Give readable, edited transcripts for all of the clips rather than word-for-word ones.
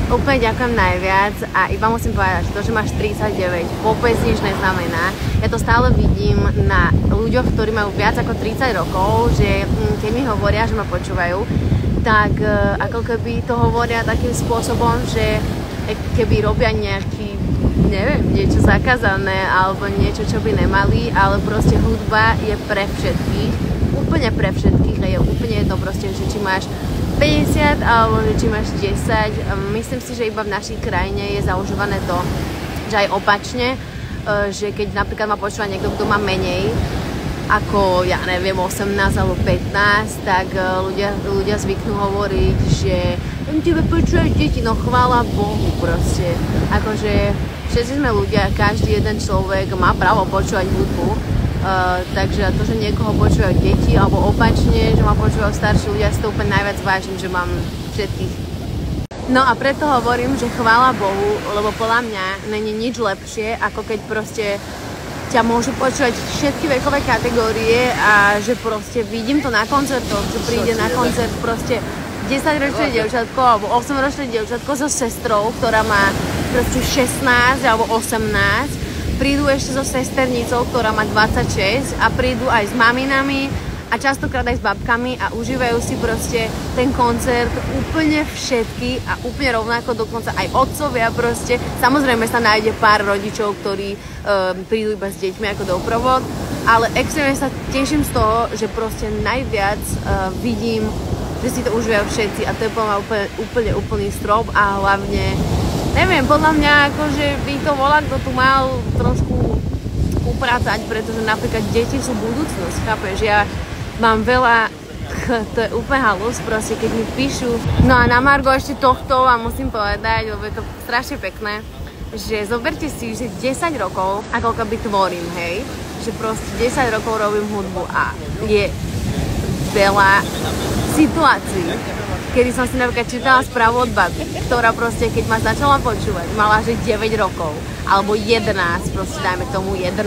Úplne ďakujem najviac a iba musím povedať, že to, že máš 39, vôbec nič neznamená. Ja to stále vidím na ľuďoch, ktorí majú viac ako 30 rokov, že keď mi hovoria, že ma počúvajú, tak ako keby to hovoria takým spôsobom, že keby robia nejaký, neviem, niečo zakázané alebo niečo, čo by nemali, ale proste hudba je pre všetkých, úplne pre všetkých a je úplne jedno proste, že či máš 50 alebo že či máš 10. Myslím si, že iba v našej krajine je zaužívané to, že aj opačne, že keď napríklad ma počúva niekto, kto má menej ako, ja neviem, 18 alebo 15, tak ľudia zvyknú hovoriť, že tebe počúvajú deti, no chvála Bohu proste. Akože všetci sme ľudia, každý jeden človek má právo počúvať hudbu. Takže to, že niekoho počúvajú deti alebo opačne, že ma počúvajú starší ľudia, si to úplne najviac vážim, že mám všetkých. No a preto hovorím, že chvála Bohu, lebo podľa mňa není nič lepšie, ako keď proste ťa môžu počúvať všetky vekové kategórie a že proste vidím to na koncertoch, že príde na koncert proste 10-ročné dievčatko alebo 8-ročné dievčatko so sestrou, ktorá má proste 16 alebo 18. Prídu ešte so sesternicou, ktorá má 26 a prídu aj s maminami a častokrát aj s babkami a užívajú si proste ten koncert úplne všetky a úplne rovnako, dokonca aj otcovia proste. Samozrejme sa nájde pár rodičov, ktorí prídu iba s deťmi ako doprovod, ale extrémne sa teším z toho, že proste najviac vidím, že si to užívajú všetci a to je úplne úplný strop a hlavne neviem, podľa mňa akože by to volá, kto tu mal trošku upratať, pretože napríklad deti sú budúcnosť, chápeš? Ja mám veľa, to je úplne halus proste, keď mi píšu. No a na margo ešte tohto vám musím povedať, lebo je to strašne pekné, že zoberte si, že 10 rokov, ako keby tvorím, hej? Že proste 10 rokov robím hudbu a je veľa situácií, kedy som si napríklad čítala správu od baby, ktorá proste, keď ma začala počúvať, mala že 9 rokov, alebo 11, proste dajme tomu 11.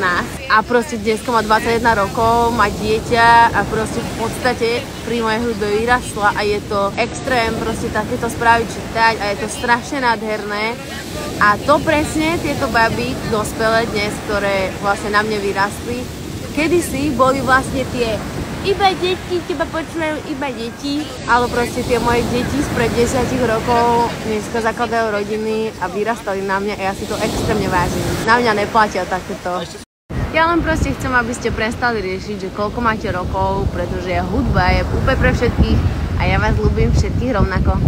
A proste dneska má 21 rokov, má dieťa a proste v podstate pri mojej hudbe vyrastla a je to extrém proste takéto správy čítať a je to strašne nádherné. A to presne tieto baby, dospelé dnes, ktoré vlastne na mne vyrastli, kedysi boli vlastne tie iba deti, teba počúvajú iba deti, ale proste tie moje deti spred 10 rokov dneska zakladajú rodiny a vyrastali na mňa a ja si to extrémne vážim. Na mňa neplatia takéto. Ja len proste chcem, aby ste prestali riešiť, že koľko máte rokov, pretože hudba je úplne pre všetkých a ja vás ľúbim všetkých rovnako.